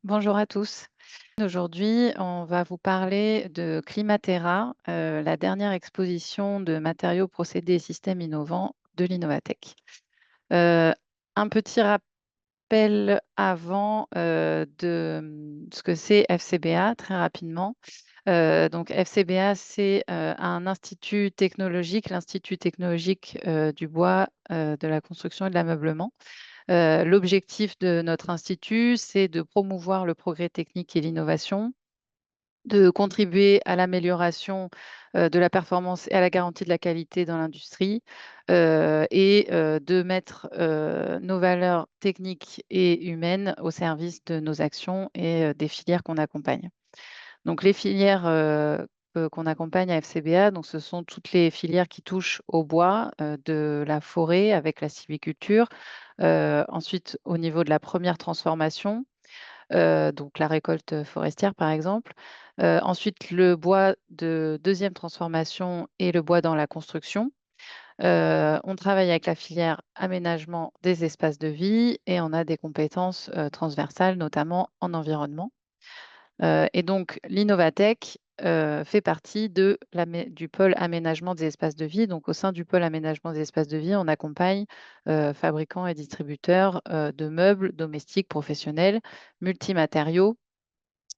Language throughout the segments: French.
Bonjour à tous. Aujourd'hui, on va vous parler de Climatera, la dernière exposition de matériaux, procédés et systèmes innovants de l'Innovatech. Euh, un petit rappel avant de ce que c'est FCBA, très rapidement. Donc FCBA, c'est un institut technologique, l'Institut technologique du bois, de la construction et de l'ameublement. L'objectif de notre institut, c'est de promouvoir le progrès technique et l'innovation, de contribuer à l'amélioration de la performance et à la garantie de la qualité dans l'industrie, et de mettre nos valeurs techniques et humaines au service de nos actions et des filières qu'on accompagne. Donc, les filières qu'on accompagne à FCBA, donc, ce sont toutes les filières qui touchent au bois, de la forêt avec la sylviculture, ensuite au niveau de la première transformation, donc la récolte forestière par exemple, ensuite le bois de deuxième transformation et le bois dans la construction. On travaille avec la filière aménagement des espaces de vie et on a des compétences transversales, notamment en environnement. Et donc, l'Innovatech fait partie du pôle aménagement des espaces de vie. Donc, au sein du pôle aménagement des espaces de vie, on accompagne fabricants et distributeurs de meubles domestiques professionnels, multimatériaux,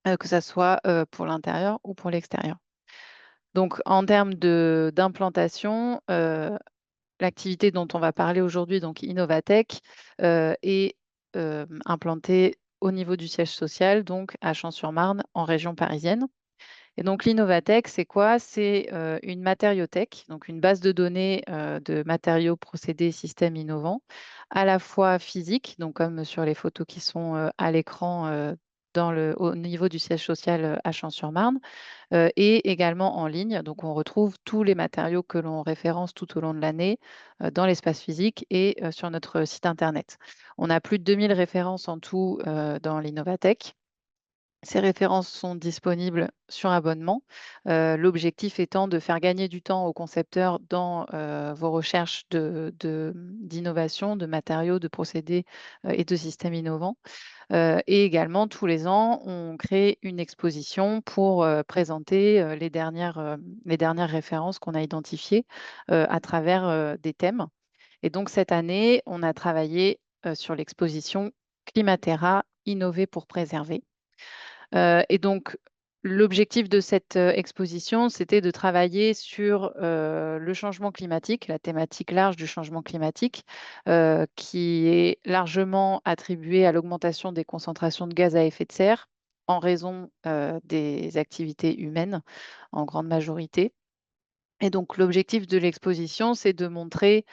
que ce soit pour l'intérieur ou pour l'extérieur. Donc, en termes d'implantation, l'activité dont on va parler aujourd'hui, donc Innovatech, est implantée au niveau du siège social, donc à Champs-sur-Marne, en région parisienne. Et donc l'Innovatech, c'est quoi? C'est une matériothèque, donc une base de données de matériaux, procédés, systèmes innovants, à la fois physique, donc comme sur les photos qui sont à l'écran au niveau du siège social à Champs-sur-Marne, et également en ligne. Donc, on retrouve tous les matériaux que l'on référence tout au long de l'année dans l'espace physique et sur notre site Internet. On a plus de 2000 références en tout dans l'Innovatech. Ces références sont disponibles sur abonnement. L'objectif étant de faire gagner du temps aux concepteurs dans vos recherches d'innovation, de matériaux, de procédés et de systèmes innovants. Et également, tous les ans, on crée une exposition pour présenter les dernières références qu'on a identifiées à travers des thèmes. Et donc, cette année, on a travaillé sur l'exposition Climatera, innover pour préserver. Et donc, l'objectif de cette exposition, c'était de travailler sur le changement climatique, la thématique large du changement climatique, qui est largement attribuée à l'augmentation des concentrations de gaz à effet de serre en raison des activités humaines en grande majorité. Et donc, l'objectif de l'exposition, c'est de montrer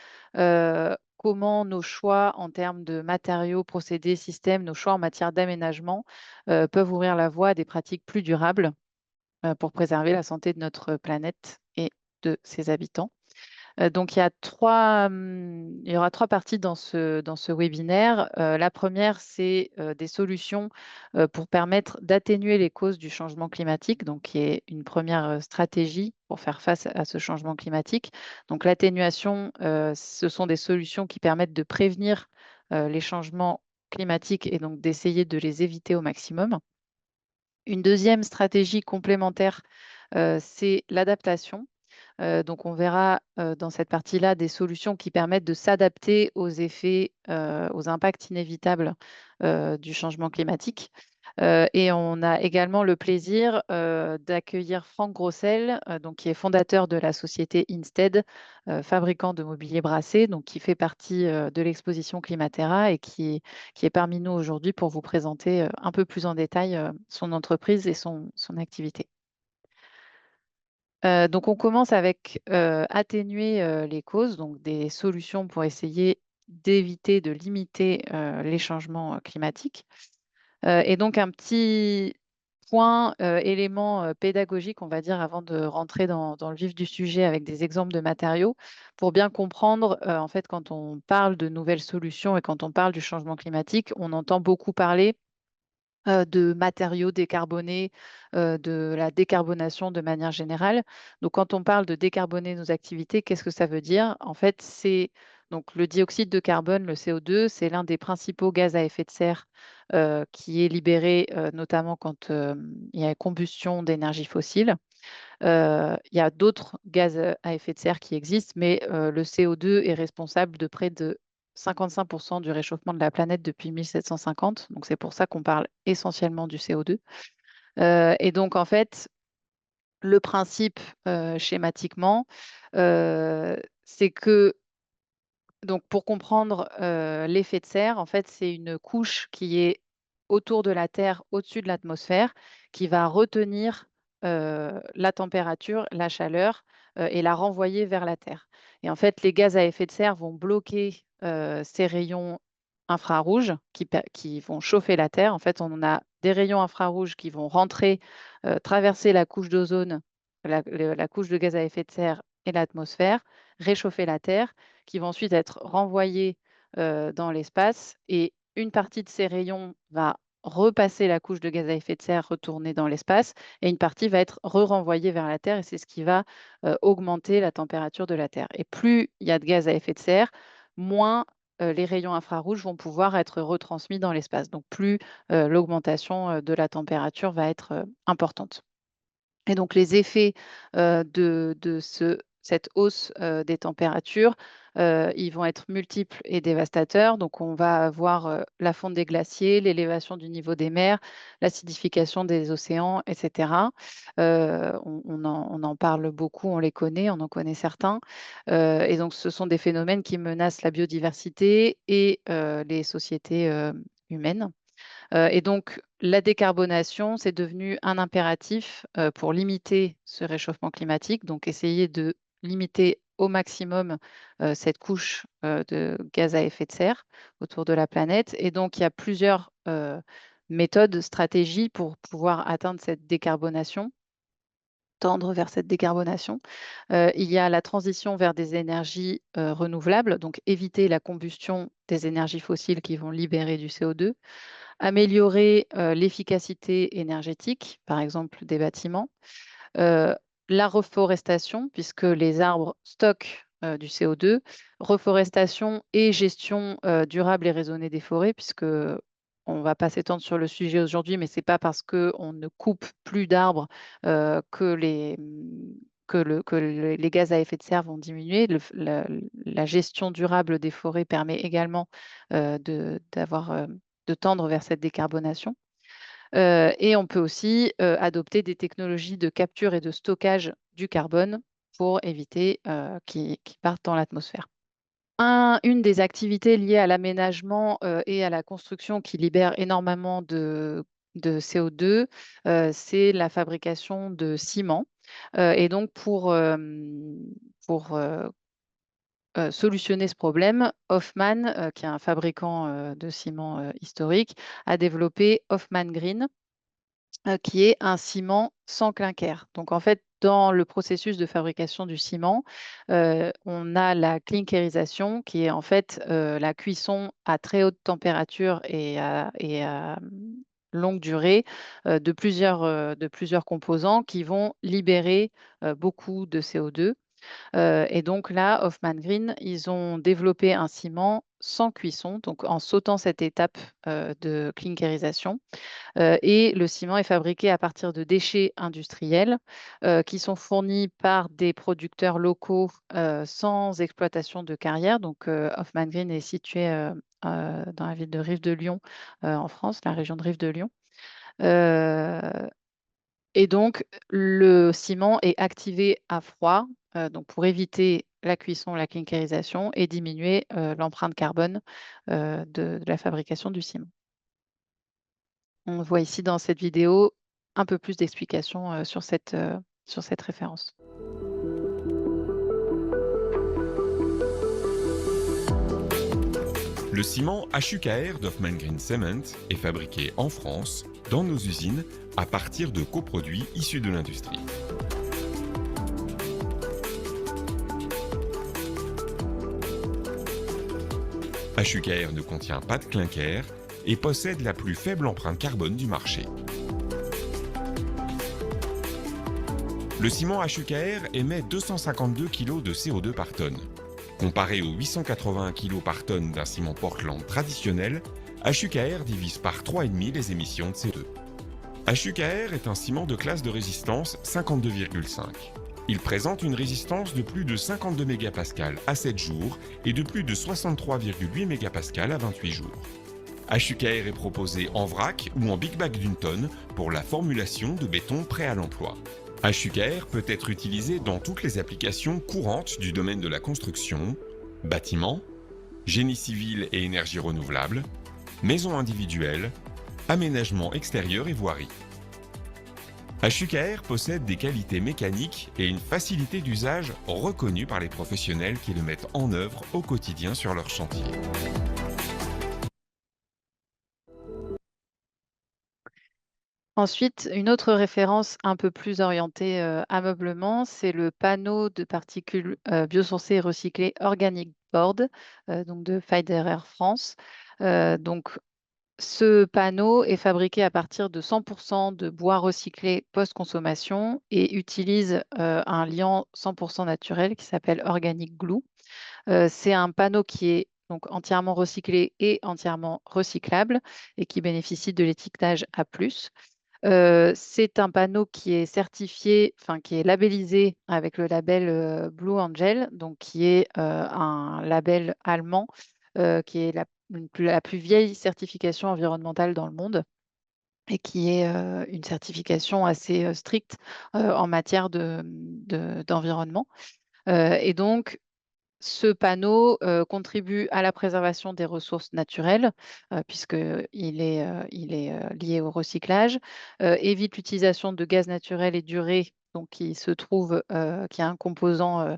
comment nos choix en termes de matériaux, procédés, systèmes, nos choix en matière d'aménagement peuvent ouvrir la voie à des pratiques plus durables pour préserver la santé de notre planète et de ses habitants. Donc, il y aura trois parties dans ce webinaire. La première, c'est des solutions pour permettre d'atténuer les causes du changement climatique, donc qui est une première stratégie pour faire face à ce changement climatique. Donc, l'atténuation, ce sont des solutions qui permettent de prévenir les changements climatiques et donc d'essayer de les éviter au maximum. Une deuxième stratégie complémentaire, c'est l'adaptation. Donc, on verra dans cette partie-là des solutions qui permettent de s'adapter aux effets, aux impacts inévitables du changement climatique. Et on a également le plaisir d'accueillir Franck Grossel, donc, qui est fondateur de la société Instead, fabricant de mobilier brassé, donc, qui fait partie de l'exposition Climatera et qui est parmi nous aujourd'hui pour vous présenter un peu plus en détail son entreprise et son activité. Donc, on commence avec atténuer les causes, donc des solutions pour essayer d'éviter, de limiter les changements climatiques. Et donc, un petit point, élément pédagogique, on va dire, avant de rentrer dans le vif du sujet avec des exemples de matériaux, pour bien comprendre, en fait, quand on parle de nouvelles solutions et quand on parle du changement climatique, on entend beaucoup parler de matériaux décarbonés, de la décarbonation de manière générale. Donc, quand on parle de décarboner nos activités, qu'est-ce que ça veut dire? En fait, c'est Donc, le dioxyde de carbone, le CO2, c'est l'un des principaux gaz à effet de serre qui est libéré notamment quand il y a combustion d'énergie fossile. Il y a d'autres gaz à effet de serre qui existent, mais le CO2 est responsable de près de 55% du réchauffement de la planète depuis 1750. Donc, c'est pour ça qu'on parle essentiellement du CO2. Et donc, en fait, le principe schématiquement, c'est que donc, pour comprendre l'effet de serre, en fait, c'est une couche qui est autour de la Terre, au-dessus de l'atmosphère, qui va retenir la température, la chaleur et la renvoyer vers la Terre. Et en fait, les gaz à effet de serre vont bloquer ces rayons infrarouges qui vont chauffer la Terre. En fait, on a des rayons infrarouges qui vont rentrer, traverser la couche d'ozone, la couche de gaz à effet de serre et l'atmosphère, réchauffer la Terre qui vont ensuite être renvoyés dans l'espace et une partie de ces rayons va repasser la couche de gaz à effet de serre, retourner dans l'espace et une partie va être re-renvoyée vers la Terre et c'est ce qui va augmenter la température de la Terre. Et plus il y a de gaz à effet de serre, moins les rayons infrarouges vont pouvoir être retransmis dans l'espace. Donc plus l'augmentation de la température va être importante. Et donc, les effets de cette hausse des températures, ils vont être multiples et dévastateurs. Donc, on va avoir la fonte des glaciers, l'élévation du niveau des mers, l'acidification des océans, etc. On en parle beaucoup, on les connaît, on en connaît certains. Et donc, ce sont des phénomènes qui menacent la biodiversité et les sociétés humaines. Et donc, la décarbonation, c'est devenu un impératif pour limiter ce réchauffement climatique, donc essayer de limiter au maximum cette couche de gaz à effet de serre autour de la planète. Et donc, il y a plusieurs méthodes, stratégies pour pouvoir atteindre cette décarbonation, tendre vers cette décarbonation. Il y a la transition vers des énergies renouvelables, donc éviter la combustion des énergies fossiles qui vont libérer du CO2, améliorer l'efficacité énergétique, par exemple des bâtiments, euh, la reforestation, puisque les arbres stockent du CO2, reforestation et gestion durable et raisonnée des forêts, puisque on ne va pas s'étendre sur le sujet aujourd'hui, mais ce n'est pas parce qu'on ne coupe plus d'arbres que les gaz à effet de serre vont diminuer. La gestion durable des forêts permet également de tendre vers cette décarbonation. Et on peut aussi adopter des technologies de capture et de stockage du carbone pour éviter qu'il parte dans l'atmosphère. Une des activités liées à l'aménagement et à la construction qui libère énormément de CO2, c'est la fabrication de ciment. Et donc, pour solutionner ce problème, Hoffmann, qui est un fabricant de ciment historique, a développé Hoffmann Green, qui est un ciment sans clinker. Donc, en fait, dans le processus de fabrication du ciment, on a la clinkerisation, qui est en fait la cuisson à très haute température et à longue durée de plusieurs composants qui vont libérer beaucoup de CO2. Et donc là, Hoffmann Green, ils ont développé un ciment sans cuisson, donc en sautant cette étape de clinkerisation. Et le ciment est fabriqué à partir de déchets industriels qui sont fournis par des producteurs locaux sans exploitation de carrière. Donc, Hoffmann Green est situé dans la ville de Rive-de-Lyon en France, la région de Rive-de-Lyon. Et donc, le ciment est activé à froid, donc pour éviter la cuisson, la clinkerisation et diminuer l'empreinte carbone de la fabrication du ciment. On voit ici dans cette vidéo un peu plus d'explications sur cette référence. Le ciment HUKR d'Hoffmann Green Cement est fabriqué en France, dans nos usines, à partir de coproduits issus de l'industrie. HUKR ne contient pas de clinker et possède la plus faible empreinte carbone du marché. Le ciment HUKR émet 252 kg de CO2 par tonne. Comparé aux 881 kg par tonne d'un ciment Portland traditionnel, HUKR divise par 3,5 les émissions de CO2. HUKR est un ciment de classe de résistance 52,5. Il présente une résistance de plus de 52 mégapascales à 7 jours et de plus de 63,8 mégapascales à 28 jours. HUKR est proposé en vrac ou en big bag d'une tonne pour la formulation de béton prêt à l'emploi. HUKR peut être utilisé dans toutes les applications courantes du domaine de la construction, bâtiment, génie civil et énergie renouvelable, maison individuelle, aménagement extérieur et voirie. HUKR possède des qualités mécaniques et une facilité d'usage reconnue par les professionnels qui le mettent en œuvre au quotidien sur leur chantier. Ensuite, une autre référence un peu plus orientée ameublement, c'est le panneau de particules biosourcées et recyclées Organic Board, donc de Federer France. Donc, ce panneau est fabriqué à partir de 100% de bois recyclé post-consommation et utilise un liant 100% naturel qui s'appelle Organic Glue. C'est un panneau qui est donc entièrement recyclé et entièrement recyclable et qui bénéficie de l'étiquetage A+. C'est un panneau qui est certifié, enfin qui est labellisé avec le label Blue Angel, donc qui est un label allemand, qui est la plus vieille certification environnementale dans le monde et qui est une certification assez stricte en matière d'environnement. Et donc, ce panneau contribue à la préservation des ressources naturelles, puisqu'il est lié au recyclage, évite l'utilisation de gaz naturels et d'urée, donc qui est un composant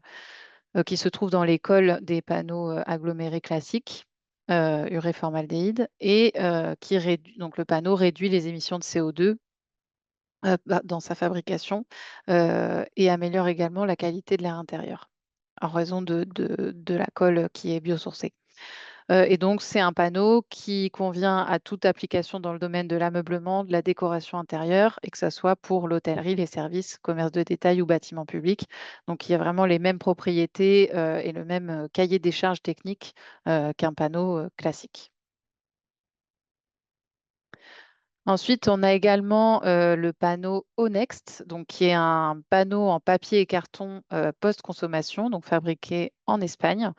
qui se trouve dans les cols des panneaux agglomérés classiques, urée-formaldéhyde, et donc le panneau réduit les émissions de CO2 dans sa fabrication et améliore également la qualité de l'air intérieur en raison de la colle qui est biosourcée. Et donc, c'est un panneau qui convient à toute application dans le domaine de l'ameublement, de la décoration intérieure, et que ce soit pour l'hôtellerie, les services, commerce de détail ou bâtiment public. Donc, il y a vraiment les mêmes propriétés et le même cahier des charges techniques qu'un panneau classique. Ensuite, on a également le panneau Onext, donc qui est un panneau en papier et carton post-consommation, donc fabriqué en Espagne.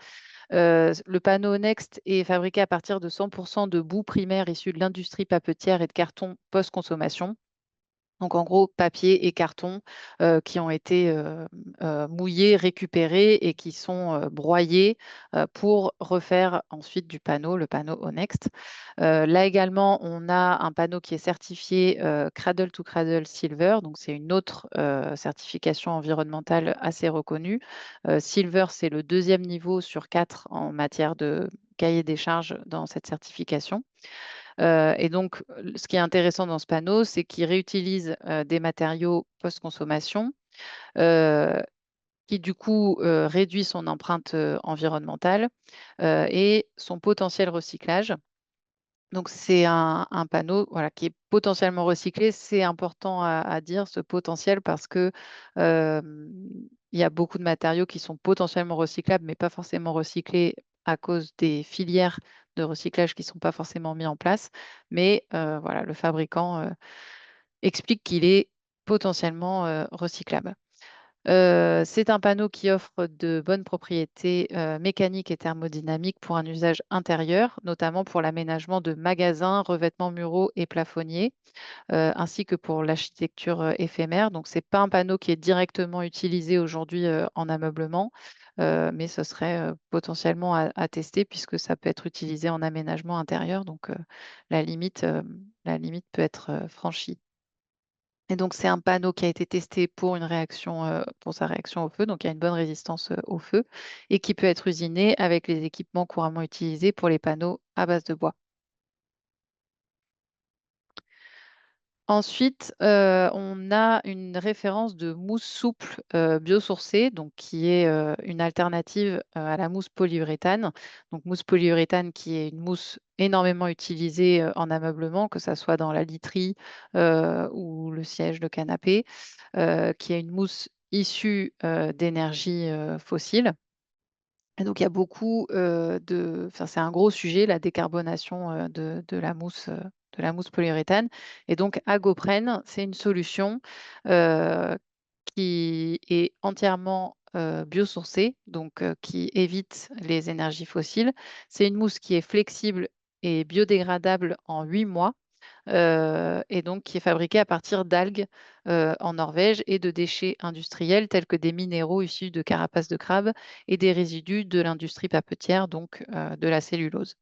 Le panneau Next est fabriqué à partir de 100% de boue primaire issue de l'industrie papetière et de carton post-consommation. Donc en gros, papier et carton qui ont été mouillés, récupérés et qui sont broyés pour refaire ensuite du panneau, le panneau Onext. Là également, on a un panneau qui est certifié Cradle to Cradle Silver. Donc c'est une autre certification environnementale assez reconnue. Silver, c'est le deuxième niveau sur 4 en matière de cahier des charges dans cette certification. Et donc, ce qui est intéressant dans ce panneau, c'est qu'il réutilise des matériaux post-consommation euh, qui, du coup, réduit son empreinte environnementale et son potentiel recyclage. Donc, c'est un panneau voilà, qui est potentiellement recyclé. C'est important à dire, ce potentiel, parce que euh, il y a beaucoup de matériaux qui sont potentiellement recyclables, mais pas forcément recyclés à cause des filières de recyclage qui ne sont pas forcément mis en place. Mais voilà, le fabricant explique qu'il est potentiellement recyclable. C'est un panneau qui offre de bonnes propriétés mécaniques et thermodynamiques pour un usage intérieur, notamment pour l'aménagement de magasins, revêtements muraux et plafonniers, ainsi que pour l'architecture éphémère. Donc, ce n'est pas un panneau qui est directement utilisé aujourd'hui en ameublement, mais ce serait potentiellement à tester puisque ça peut être utilisé en aménagement intérieur. Donc, la limite, la limite peut être franchie. Et donc, c'est un panneau qui a été testé pour pour sa réaction au feu, donc il y a une bonne résistance au feu, et qui peut être usiné avec les équipements couramment utilisés pour les panneaux à base de bois. Ensuite, on a une référence de mousse souple biosourcée, donc qui est une alternative à la mousse polyuréthane. Donc, mousse polyuréthane qui est une mousse énormément utilisée en ameublement, que ce soit dans la literie ou le siège de canapé, qui est une mousse issue d'énergie fossile. Et donc il y a beaucoup, enfin, c'est un gros sujet, la décarbonation, de la mousse polyuréthane. Et donc Agoprene, c'est une solution, heu, qui est entièrement, biosourcée, donc qui évite les énergies fossiles. C'est une mousse qui est flexible et biodégradable en 8 mois. Et donc qui est fabriqué à partir d'algues, en Norvège et de déchets industriels tels que des minéraux issus de carapaces de crabe et des résidus de l'industrie papetière, donc de la cellulose.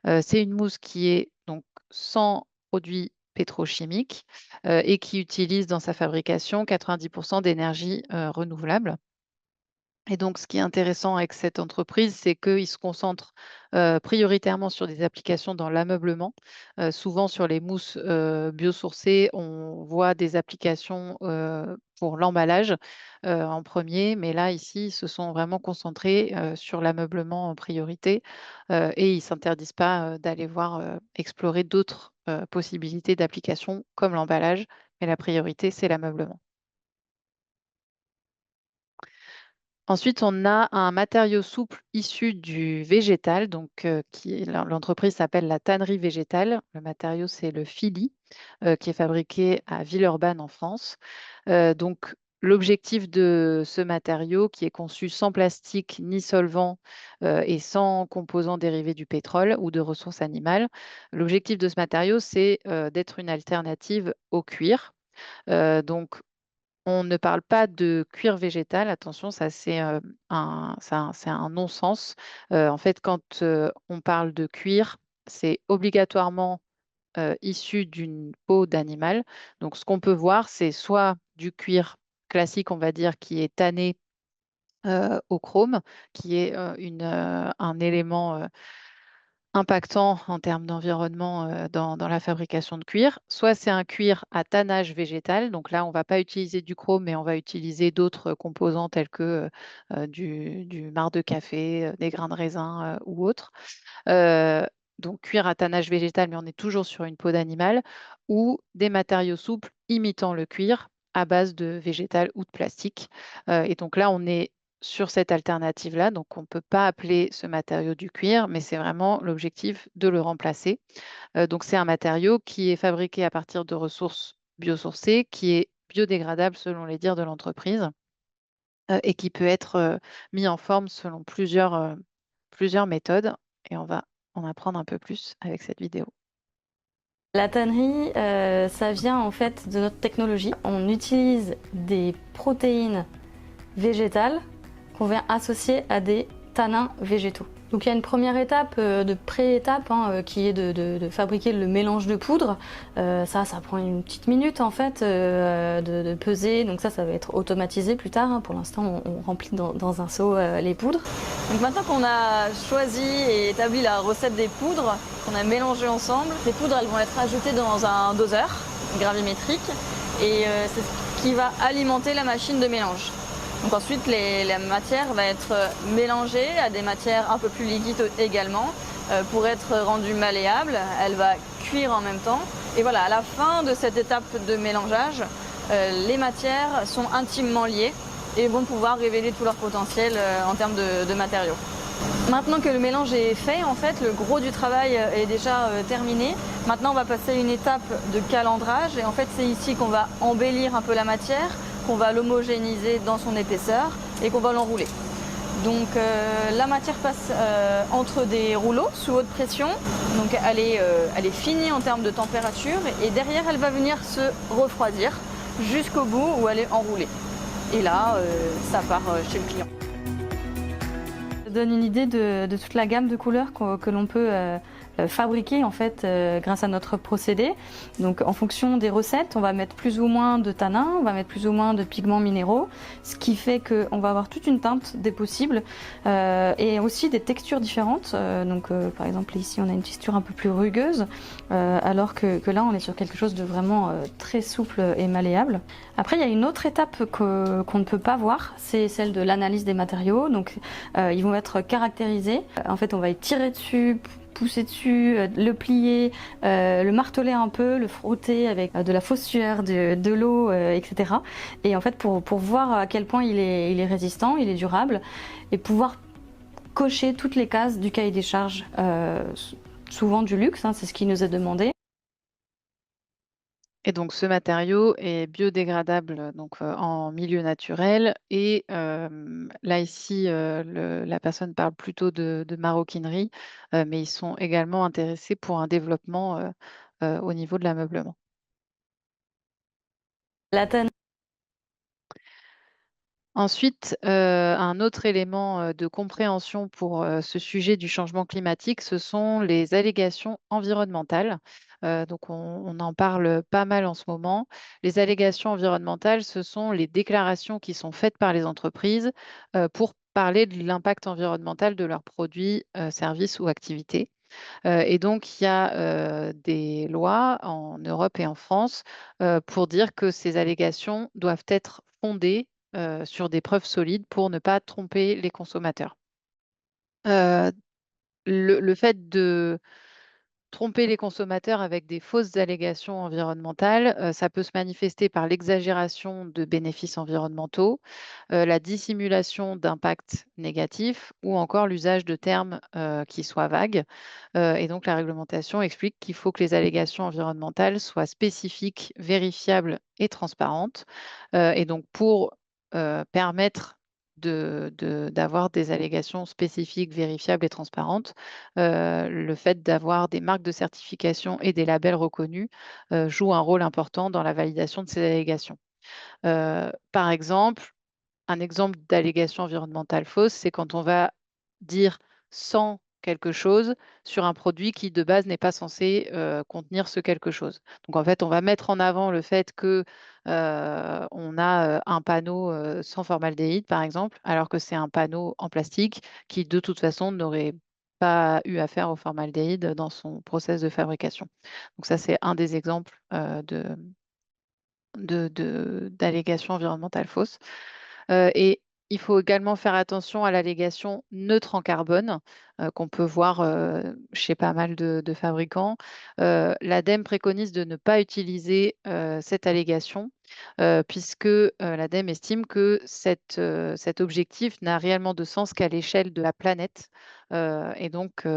C'est une mousse qui est donc sans produits pétrochimiques, et qui utilise dans sa fabrication 90 d'énergie, renouvelable. Et donc, ce qui est intéressant avec cette entreprise, c'est qu'ils se concentrent, prioritairement sur des applications dans l'ameublement. Souvent sur les mousses, biosourcées, on voit des applications, pour l'emballage, en premier, mais là, ici, ils se sont vraiment concentrés, sur l'ameublement en priorité, et ils s'interdisent pas, d'aller voir, explorer d'autres, possibilités d'applications comme l'emballage, mais la priorité, c'est l'ameublement. Ensuite, on a un matériau souple issu du végétal, donc l'entreprise s'appelle la tannerie végétale. Le matériau, c'est le fili, qui est fabriqué à Villeurbanne en France. Donc l'objectif de ce matériau, qui est conçu sans plastique ni solvant, et sans composants dérivés du pétrole ou de ressources animales, l'objectif de ce matériau, c'est, d'être une alternative au cuir. Donc on ne parle pas de cuir végétal, attention, ça c'est un non-sens. En fait, quand, on parle de cuir, c'est obligatoirement, issu d'une peau d'animal. Donc ce qu'on peut voir, c'est soit du cuir classique, on va dire, qui est tanné, au chrome, qui est, un élément, impactant en termes d'environnement, dans la fabrication de cuir. Soit c'est un cuir à tannage végétal, donc là, on ne va pas utiliser du chrome, mais on va utiliser d'autres composants tels que, du marc de café, des grains de raisin, ou autres. Heu, donc cuir à tannage végétal, mais on est toujours sur une peau d'animal ou des matériaux souples imitant le cuir à base de végétal ou de plastique. Et donc là, on est sur cette alternative-là, donc on ne peut pas appeler ce matériau du cuir, mais c'est vraiment l'objectif de le remplacer. Donc c'est un matériau qui est fabriqué à partir de ressources biosourcées, qui est biodégradable selon les dires de l'entreprise, et qui peut être, mis en forme selon plusieurs méthodes, et on va en apprendre un peu plus avec cette vidéo. La tannerie, ça vient en fait de notre technologie. On utilise des protéines végétales qu'on vient associer à des tanins végétaux. Donc il y a une première étape de pré-étape qui est de fabriquer le mélange de poudre. Ça prend une petite minute en fait de peser. Donc ça va être automatisé plus tard. Pour l'instant, on remplit dans un seau les poudres. Donc maintenant qu'on a choisi et établi la recette des poudres, qu'on a mélangé ensemble, ces poudres elles vont être ajoutées dans un doseur gravimétrique et c'est ce qui va alimenter la machine de mélange. Donc ensuite, la matière va être mélangée à des matières un peu plus liquides également pour être rendue malléable. Elle va cuire en même temps. Et voilà, à la fin de cette étape de mélangeage, les matières sont intimement liées et vont pouvoir révéler tout leur potentiel en termes de matériaux. Maintenant que le mélange est fait, en fait, le gros du travail est déjà terminé. Maintenant, on va passer à une étape de calendrage et en fait, c'est ici qu'on va embellir un peu la matière, qu'on va l'homogénéiser dans son épaisseur et qu'on va l'enrouler. Donc la matière passe entre des rouleaux sous haute pression. Donc elle est finie en termes de température et derrière elle va venir se refroidir jusqu'au bout où elle est enroulée. Et là, ça part chez le client. Ça donne une idée de toute la gamme de couleurs que l'on peut fabriquer en fait grâce à notre procédé. Donc en fonction des recettes, on va mettre plus ou moins de tanins, on va mettre plus ou moins de pigments minéraux, ce qui fait qu'on va avoir toute une teinte des possibles et aussi des textures différentes. Par exemple ici on a une texture un peu plus rugueuse alors que là on est sur quelque chose de vraiment très souple et malléable. Après il y a une autre étape qu'on ne peut pas voir, c'est celle de l'analyse des matériaux. Donc ils vont être caractérisés. En fait on va y tirer dessus, pousser dessus, le plier, le marteler un peu, le frotter avec de la fausse sueur, de l'eau, etc. Et en fait pour voir à quel point il est résistant, il est durable et pouvoir cocher toutes les cases du cahier des charges, souvent du luxe, hein, c'est ce qui nous est demandé. Et donc, ce matériau est biodégradable donc, en milieu naturel. Et là, ici, la personne parle plutôt de maroquinerie, mais ils sont également intéressés pour un développement au niveau de l'ameublement. La tannerie. Ensuite, un autre élément de compréhension pour ce sujet du changement climatique, ce sont les allégations environnementales. Donc, on en parle pas mal en ce moment. Les allégations environnementales, ce sont les déclarations qui sont faites par les entreprises pour parler de l'impact environnemental de leurs produits, services ou activités. Et donc, il y a des lois en Europe et en France pour dire que ces allégations doivent être fondées sur des preuves solides pour ne pas tromper les consommateurs. Euh, le fait de tromper les consommateurs avec des fausses allégations environnementales, ça peut se manifester par l'exagération de bénéfices environnementaux, la dissimulation d'impacts négatifs ou encore l'usage de termes qui soient vagues. Et donc, la réglementation explique qu'il faut que les allégations environnementales soient spécifiques, vérifiables et transparentes. Et donc, pour permettre d'avoir des allégations spécifiques, vérifiables et transparentes, le fait d'avoir des marques de certification et des labels reconnus joue un rôle important dans la validation de ces allégations. Par exemple, un exemple d'allégation environnementale fausse, c'est quand on va dire sans quelque chose sur un produit qui de base n'est pas censé contenir ce quelque chose. Donc en fait, on va mettre en avant le fait que on a un panneau sans formaldéhyde, par exemple, alors que c'est un panneau en plastique qui de toute façon n'aurait pas eu affaire au formaldéhyde dans son process de fabrication. Donc ça, c'est un des exemples d'allégations environnementales fausses. Et il faut également faire attention à l'allégation neutre en carbone qu'on peut voir chez pas mal de fabricants. L'ADEME préconise de ne pas utiliser cette allégation puisque l'ADEME estime que cet objectif n'a réellement de sens qu'à l'échelle de la planète. Et donc,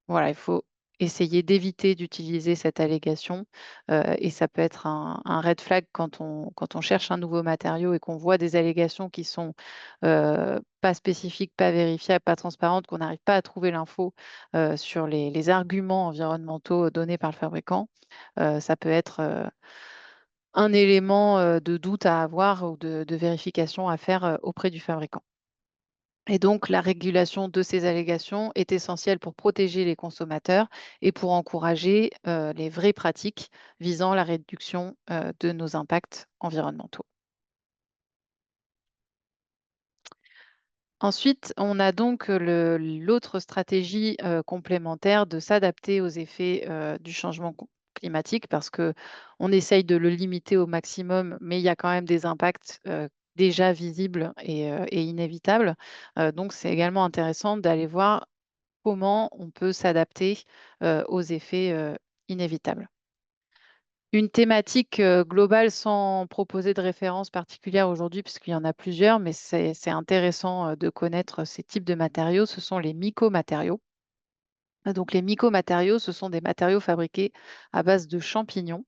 voilà, il faut essayer d'éviter d'utiliser cette allégation et ça peut être un red flag quand on cherche un nouveau matériau et qu'on voit des allégations qui sont pas spécifiques, pas vérifiables, pas transparentes, qu'on n'arrive pas à trouver l'info sur les arguments environnementaux donnés par le fabricant. Ça peut être un élément de doute à avoir ou de vérification à faire auprès du fabricant. Et donc, la régulation de ces allégations est essentielle pour protéger les consommateurs et pour encourager les vraies pratiques visant la réduction de nos impacts environnementaux. Ensuite, on a donc l'autre stratégie complémentaire de s'adapter aux effets du changement climatique parce que on essaye de le limiter au maximum, mais il y a quand même des impacts déjà visibles et inévitables. Donc, c'est également intéressant d'aller voir comment on peut s'adapter aux effets inévitables. Une thématique globale sans proposer de référence particulière aujourd'hui, puisqu'il y en a plusieurs, mais c'est intéressant de connaître ces types de matériaux, ce sont les mycomatériaux. Donc, les mycomatériaux, ce sont des matériaux fabriqués à base de champignons.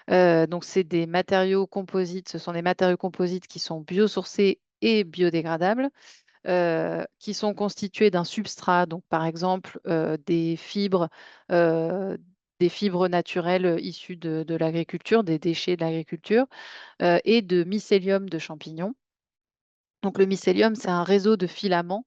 Donc, c'est des matériaux composites, ce sont des matériaux composites qui sont biosourcés et biodégradables qui sont constitués d'un substrat, donc par exemple euh, des fibres naturelles issues de l'agriculture, des déchets de l'agriculture, et de mycélium de champignons. Donc le mycélium, c'est un réseau de filaments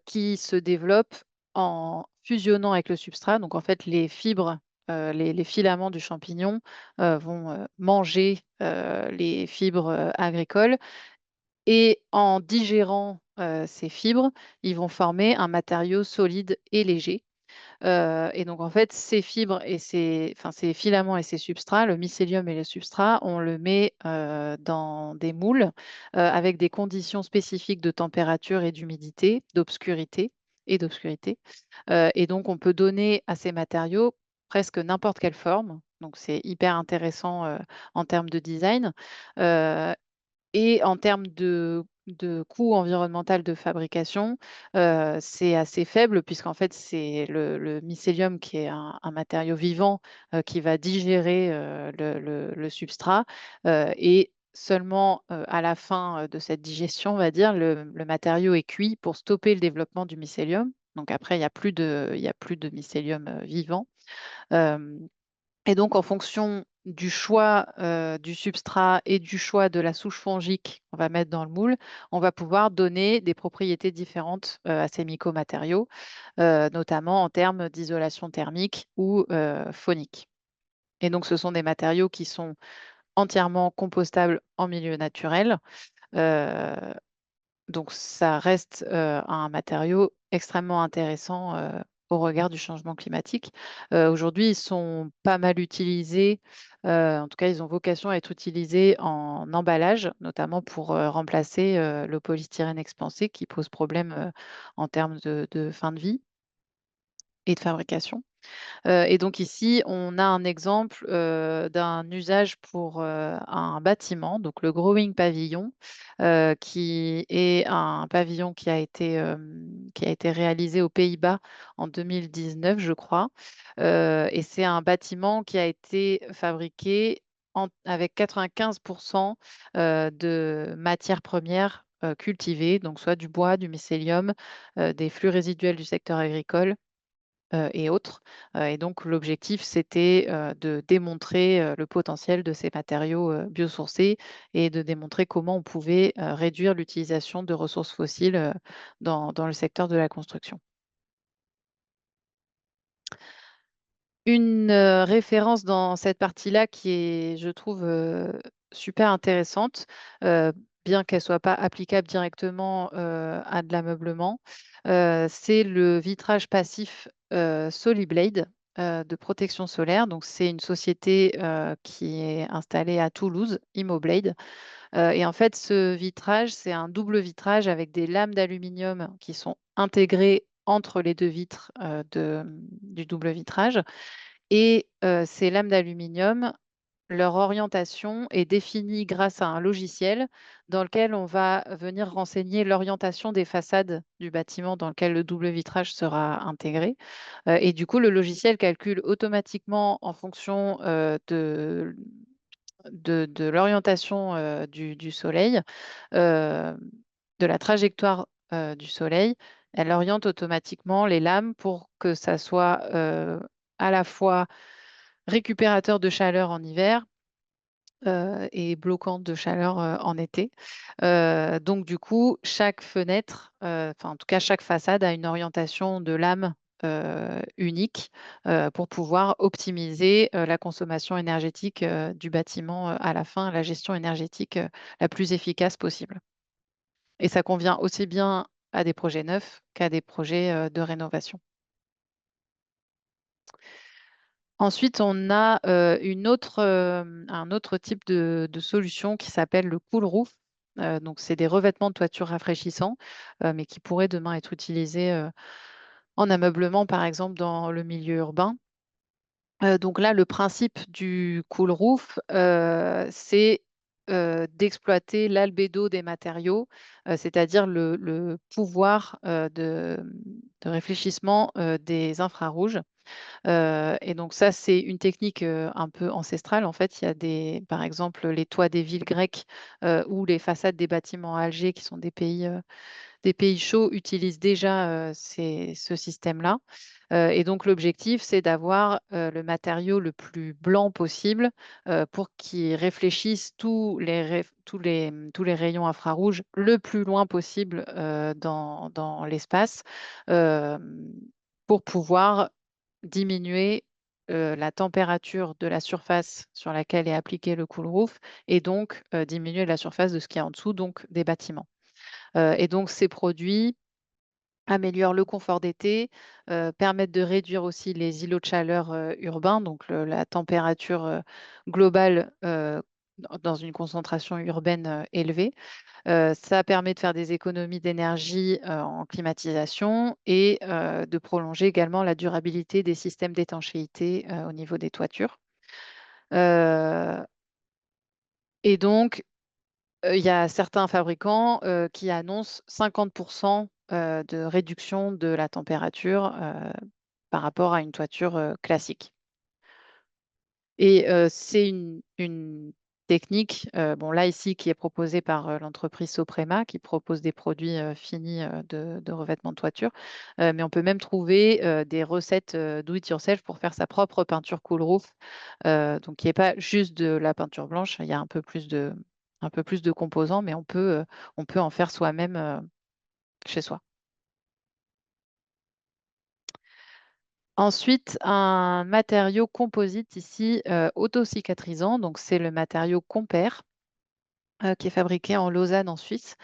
qui se développe en fusionnant avec le substrat. Donc en fait, les fibres, les filaments du champignon vont manger les fibres agricoles et en digérant ces fibres, ils vont former un matériau solide et léger. Et donc, en fait, ces fibres et enfin, ces filaments et ces substrats, le mycélium et le substrat, on le met dans des moules avec des conditions spécifiques de température et d'humidité, d'obscurité et d'obscurité. Et donc, on peut donner à ces matériaux presque n'importe quelle forme. Donc, c'est hyper intéressant en termes de design. Et en termes de de coût environnemental de fabrication, c'est assez faible puisqu'en fait, c'est le mycélium qui est un matériau vivant qui va digérer le substrat et seulement à la fin de cette digestion, on va dire, le matériau est cuit pour stopper le développement du mycélium. Donc après, il y a plus de mycélium vivant. Euh, et donc, en fonction du choix du substrat et du choix de la souche fongique qu'on va mettre dans le moule, on va pouvoir donner des propriétés différentes à ces mycomatériaux, notamment en termes d'isolation thermique ou phonique. Et donc, ce sont des matériaux qui sont entièrement compostables en milieu naturel. Euh, donc, ça reste un matériau extrêmement intéressant au regard du changement climatique. Aujourd'hui, ils sont pas mal utilisés. En tout cas, ils ont vocation à être utilisés en emballage, notamment pour remplacer le polystyrène expansé qui pose problème en termes de fin de vie et de fabrication. Et donc ici, on a un exemple d'un usage pour un bâtiment, donc le Growing Pavillon, qui est un pavillon qui a été réalisé aux Pays-Bas en 2019, je crois. Et c'est un bâtiment qui a été fabriqué avec 95% de matières premières cultivées, donc soit du bois, du mycélium, des flux résiduels du secteur agricole et autres. Et donc, l'objectif, c'était de démontrer le potentiel de ces matériaux biosourcés et de démontrer comment on pouvait réduire l'utilisation de ressources fossiles dans le secteur de la construction. Une référence dans cette partie-là qui est, je trouve, super intéressante, euh, bien qu'elle soit pas applicable directement à de l'ameublement, c'est le vitrage passif Soliblade de protection solaire. Donc, c'est une société qui est installée à Toulouse, Immoblade. Et en fait, ce vitrage, c'est un double vitrage avec des lames d'aluminium qui sont intégrées entre les deux vitres du double vitrage. Et ces lames d'aluminium, leur orientation est définie grâce à un logiciel dans lequel on va venir renseigner l'orientation des façades du bâtiment dans lequel le double vitrage sera intégré. Et du coup, le logiciel calcule automatiquement en fonction de l'orientation du soleil, euh, de la trajectoire du soleil. Elle oriente automatiquement les lames pour que ça soit à la fois récupérateur de chaleur en hiver et bloquant de chaleur en été. Donc du coup, chaque fenêtre, enfin en tout cas chaque façade a une orientation de lame unique pour pouvoir optimiser la consommation énergétique du bâtiment à la fin, la gestion énergétique la plus efficace possible. Et ça convient aussi bien à des projets neufs qu'à des projets de rénovation. Ensuite, on a un autre type de solution qui s'appelle le cool roof. Donc, c'est des revêtements de toiture rafraîchissants, mais qui pourraient demain être utilisés en ameublement, par exemple, dans le milieu urbain. Donc là, le principe du cool roof, c'est d'exploiter l'albédo des matériaux, c'est-à-dire le pouvoir de réfléchissement des infrarouges. Et donc ça, c'est une technique un peu ancestrale. En fait, il y a par exemple, les toits des villes grecques ou les façades des bâtiments à Alger, qui sont des pays chauds, utilisent déjà ce système-là. Et donc l'objectif, c'est d'avoir le matériau le plus blanc possible pour qu'il réfléchisse tous les rayons infrarouges le plus loin possible dans l'espace euh, pour pouvoir diminuer la température de la surface sur laquelle est appliqué le cool roof et donc diminuer la surface de ce qui est en dessous, donc des bâtiments. Et donc ces produits améliorent le confort d'été, permettent de réduire aussi les îlots de chaleur urbains, donc la température globale dans une concentration urbaine élevée. Ça permet de faire des économies d'énergie en climatisation et de prolonger également la durabilité des systèmes d'étanchéité au niveau des toitures. Euh, et donc, Il y a certains fabricants qui annoncent 50% de réduction de la température par rapport à une toiture classique. Et c'est une technique, bon là ici, qui est proposée par l'entreprise Soprema, qui propose des produits finis de revêtement de toiture. Mais on peut même trouver des recettes do it yourself pour faire sa propre peinture cool roof. Donc qui n'est pas juste de la peinture blanche, il y a un peu plus de composants, mais on peut en faire soi-même chez soi. Ensuite, un matériau composite ici autocicatrisant, donc c'est le matériau Comper qui est fabriqué en Lausanne en Suisse.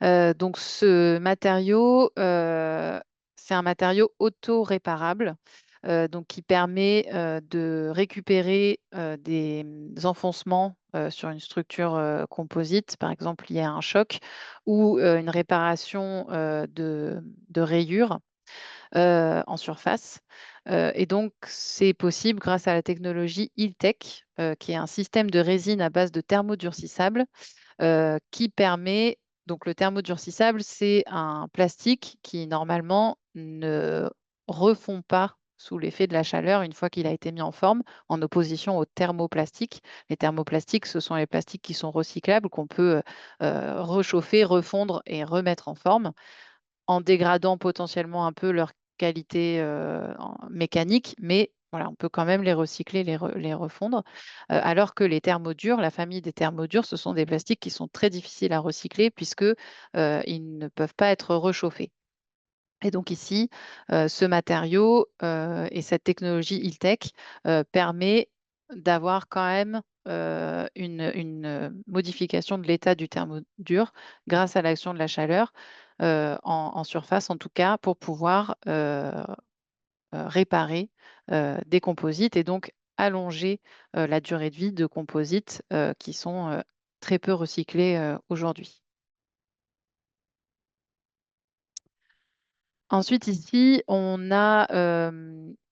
Donc ce matériau, c'est un matériau auto-réparable, donc qui permet de récupérer des enfoncements sur une structure composite, par exemple liée à un choc, ou une réparation de rayures en surface. Et donc, c'est possible grâce à la technologie ILTEC, qui est un système de résine à base de thermodurcissable qui permet, donc le thermodurcissable, c'est un plastique qui normalement ne refond pas sous l'effet de la chaleur une fois qu'il a été mis en forme, en opposition aux thermoplastiques. Les thermoplastiques, ce sont les plastiques qui sont recyclables, qu'on peut réchauffer, refondre et remettre en forme en dégradant potentiellement un peu leur qualité mécanique, mais voilà, on peut quand même les recycler, les refondre. Alors que les thermodurs, la famille des thermodurs, ce sont des plastiques qui sont très difficiles à recycler puisque ils ne peuvent pas être réchauffés. Et donc ici, ce matériau et cette technologie ILTEC permet d'avoir quand même une modification de l'état du thermodur grâce à l'action de la chaleur en surface, en tout cas, pour pouvoir réparer des composites et donc allonger la durée de vie de composites qui sont très peu recyclés aujourd'hui. Ensuite, ici, on a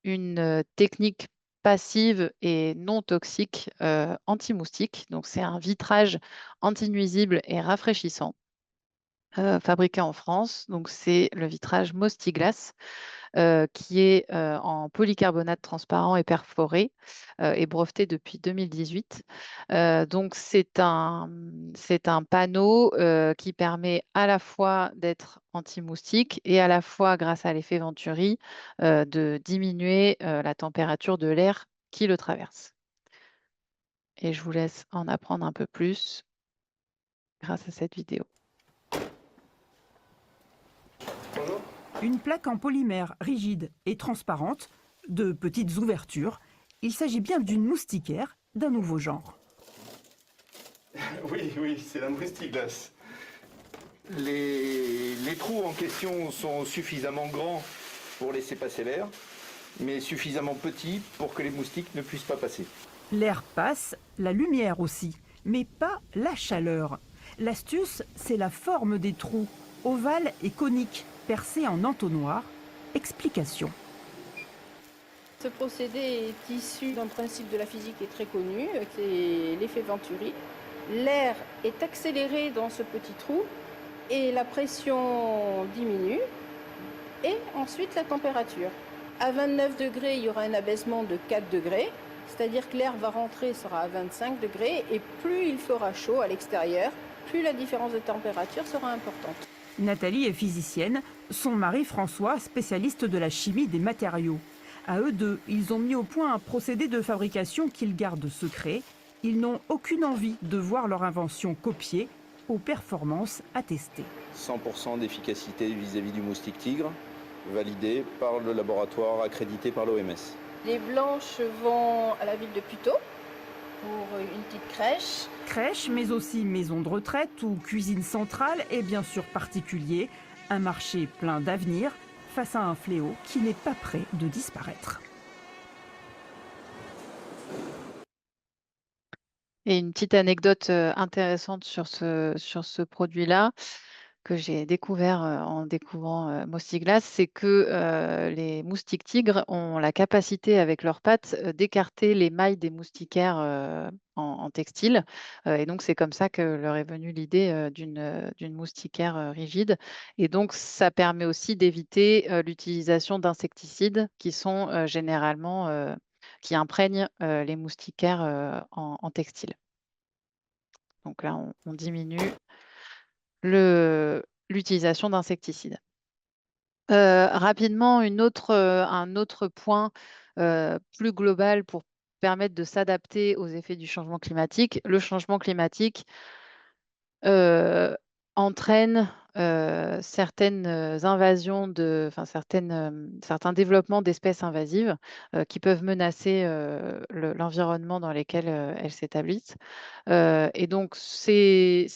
une technique passive et non toxique anti-moustique. Donc, c'est un vitrage anti-nuisible et rafraîchissant fabriqué en France. Donc, c'est le vitrage Mostiglas qui est en polycarbonate transparent et perforé et breveté depuis 2018. Donc, c'est un panneau qui permet à la fois d'être anti-moustique et à la fois, grâce à l'effet Venturi, de diminuer la température de l'air qui le traverse. Et je vous laisse en apprendre un peu plus grâce à cette vidéo. Une plaque en polymère rigide et transparente, de petites ouvertures. Il s'agit bien d'une moustiquaire d'un nouveau genre. Oui, c'est la moustiglas. Les trous en question sont suffisamment grands pour laisser passer l'air, mais suffisamment petits pour que les moustiques ne puissent pas passer. L'air passe, la lumière aussi, mais pas la chaleur. L'astuce, c'est la forme des trous, ovales et coniques, percés en entonnoir. Explication. Ce procédé est issu d'un principe de la physique qui est très connu, c'est l'effet Venturi. L'air est accéléré dans ce petit trou et la pression diminue et ensuite la température. À 29 degrés, il y aura un abaissement de 4 degrés, c'est-à-dire que l'air va rentrer, sera à 25 degrés et plus il fera chaud à l'extérieur, plus la différence de température sera importante. Nathalie est physicienne, son mari François, spécialiste de la chimie des matériaux. À eux deux, ils ont mis au point un procédé de fabrication qu'ils gardent secret. Ils n'ont aucune envie de voir leur invention copiée, aux performances attestées. 100% d'efficacité vis-à-vis du moustique tigre, validé par le laboratoire accrédité par l'OMS. Les blanches vont à la ville de Puteaux pour une petite crèche. Crèche, mais aussi maison de retraite ou cuisine centrale et bien sûr particulier. Un marché plein d'avenir face à un fléau qui n'est pas prêt de disparaître. Et une petite anecdote intéressante sur ce produit-là, que j'ai découvert en découvrant Moustique Glace, c'est que les moustiques tigres ont la capacité avec leurs pattes d'écarter les mailles des moustiquaires en textile. Et donc, c'est comme ça que leur est venue l'idée d'une moustiquaire rigide. Et donc, ça permet aussi d'éviter l'utilisation d'insecticides qui sont généralement qui imprègnent les moustiquaires en textile. Donc là, on diminue l'utilisation d'insecticides. Rapidement, un autre point plus global pour permettre de s'adapter aux effets du changement climatique. Le changement climatique entraîne certaines invasions certains développements d'espèces invasives qui peuvent menacer l'environnement dans lequel elles s'établissent. Et donc, ces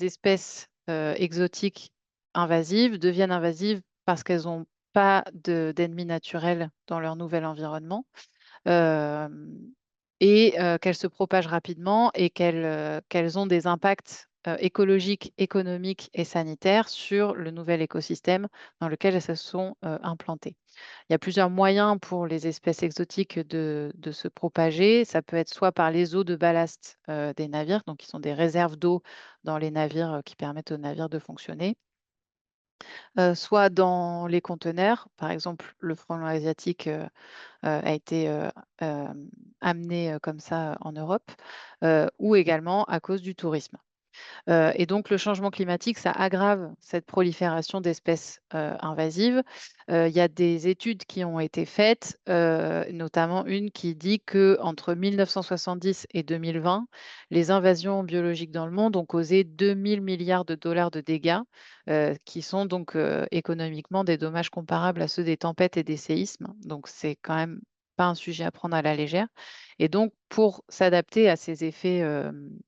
espèces exotiques invasives deviennent invasives parce qu'elles n'ont pas d'ennemis naturels dans leur nouvel environnement euh, et qu'elles se propagent rapidement et qu'elles ont des impacts écologiques, économiques et sanitaires sur le nouvel écosystème dans lequel elles se sont implantées. Il y a plusieurs moyens pour les espèces exotiques de se propager. Ça peut être soit par les eaux de ballast des navires, donc qui sont des réserves d'eau dans les navires qui permettent aux navires de fonctionner, soit dans les conteneurs. Par exemple, le frelon asiatique a été amené comme ça en Europe, ou également à cause du tourisme. Et donc, le changement climatique, ça aggrave cette prolifération d'espèces invasives. Il y a des études qui ont été faites, notamment une qui dit que entre 1970 et 2020, les invasions biologiques dans le monde ont causé 2000 milliards de dollars de dégâts, qui sont donc économiquement des dommages comparables à ceux des tempêtes et des séismes. Donc, c'est quand même pas un sujet à prendre à la légère. Et donc, pour s'adapter à ces effets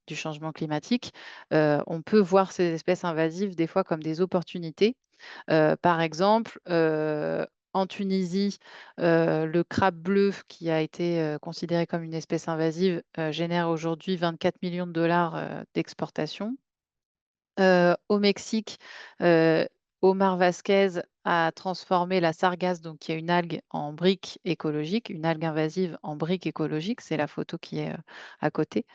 du changement climatique, on peut voir ces espèces invasives des fois comme des opportunités. Par exemple, en Tunisie, le crabe bleu, qui a été considéré comme une espèce invasive, génère aujourd'hui 24 millions de dollars d'exportation. Au Mexique, Omar Vasquez a transformé la sargasse, donc qui est une algue en brique écologique, une algue invasive en brique écologique. C'est la photo qui est à côté.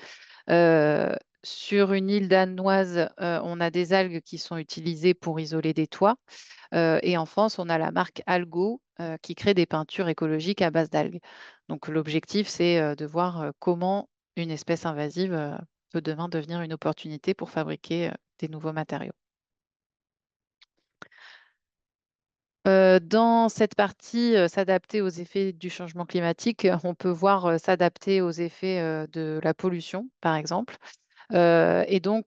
Euh, sur une île danoise, on a des algues qui sont utilisées pour isoler des toits. Et en France, on a la marque Algo qui crée des peintures écologiques à base d'algues. Donc l'objectif, c'est de voir comment une espèce invasive peut demain devenir une opportunité pour fabriquer des nouveaux matériaux. Dans cette partie, s'adapter aux effets du changement climatique, on peut voir s'adapter aux effets de la pollution, par exemple. Et donc,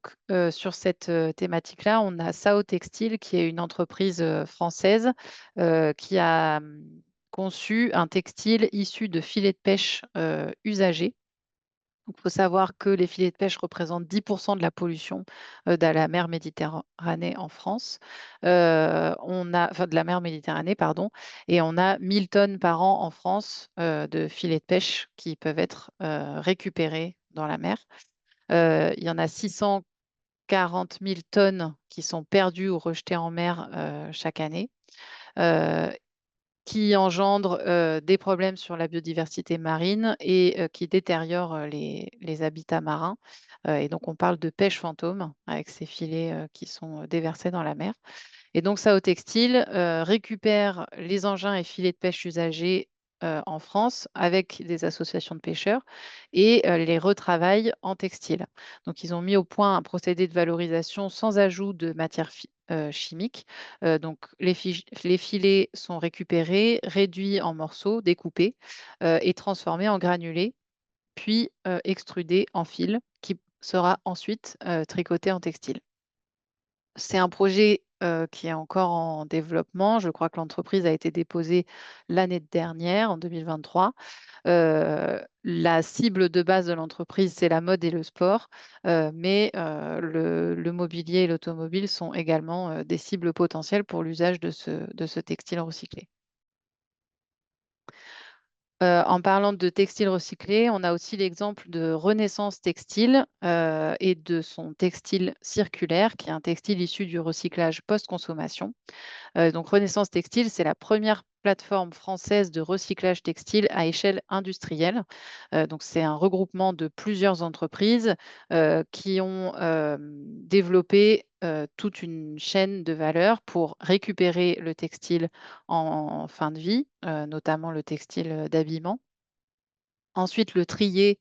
sur cette thématique-là, on a Sao Textile, qui est une entreprise française qui a conçu un textile issu de filets de pêche usagés. Il faut savoir que les filets de pêche représentent 10% de la pollution de la mer Méditerranée en France. Enfin, de la mer Méditerranée, pardon. Et on a 1000 tonnes par an en France de filets de pêche qui peuvent être récupérés dans la mer. Il y en a 640 000 tonnes qui sont perdues ou rejetées en mer chaque année, euh, qui engendrent des problèmes sur la biodiversité marine et qui détériorent les habitats marins. Et donc, on parle de pêche fantôme avec ces filets qui sont déversés dans la mer. Et donc, Sao Textile récupère les engins et filets de pêche usagés en France avec des associations de pêcheurs et les retravaille en textile. Donc, ils ont mis au point un procédé de valorisation sans ajout de matières chimiques. Donc, les filets sont récupérés, réduits en morceaux, découpés et transformés en granulés, puis extrudés en fil qui sera ensuite tricoté en textile. C'est un projet qui est encore en développement. Je crois que l'entreprise a été déposée l'année dernière, en 2023. La cible de base de l'entreprise, c'est la mode et le sport, mais le mobilier et l'automobile sont également des cibles potentielles pour l'usage de ce textile recyclé. En parlant de textile recyclé, on a aussi l'exemple de Renaissance Textile et de son textile circulaire, qui est un textile issu du recyclage post-consommation. Donc Renaissance Textile, c'est la première plateforme française de recyclage textile à échelle industrielle. Donc c'est un regroupement de plusieurs entreprises qui ont développé toute une chaîne de valeur pour récupérer le textile en fin de vie, notamment le textile d'habillement. Ensuite, le trier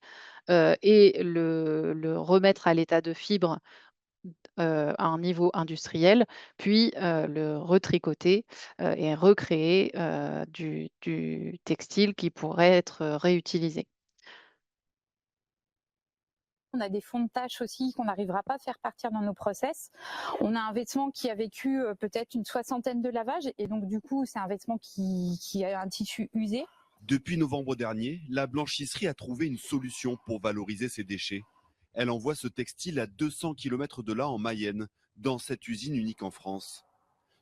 et le remettre à l'état de fibre à un niveau industriel, puis le retricoter et recréer du textile qui pourrait être réutilisé. On a des fonds de tâches aussi qu'on n'arrivera pas à faire partir dans nos process. On a un vêtement qui a vécu peut-être une 60aine de lavages et donc du coup c'est un vêtement qui a un tissu usé. Depuis novembre dernier, la blanchisserie a trouvé une solution pour valoriser ses déchets. Elle envoie ce textile à 200 km de là en Mayenne, dans cette usine unique en France.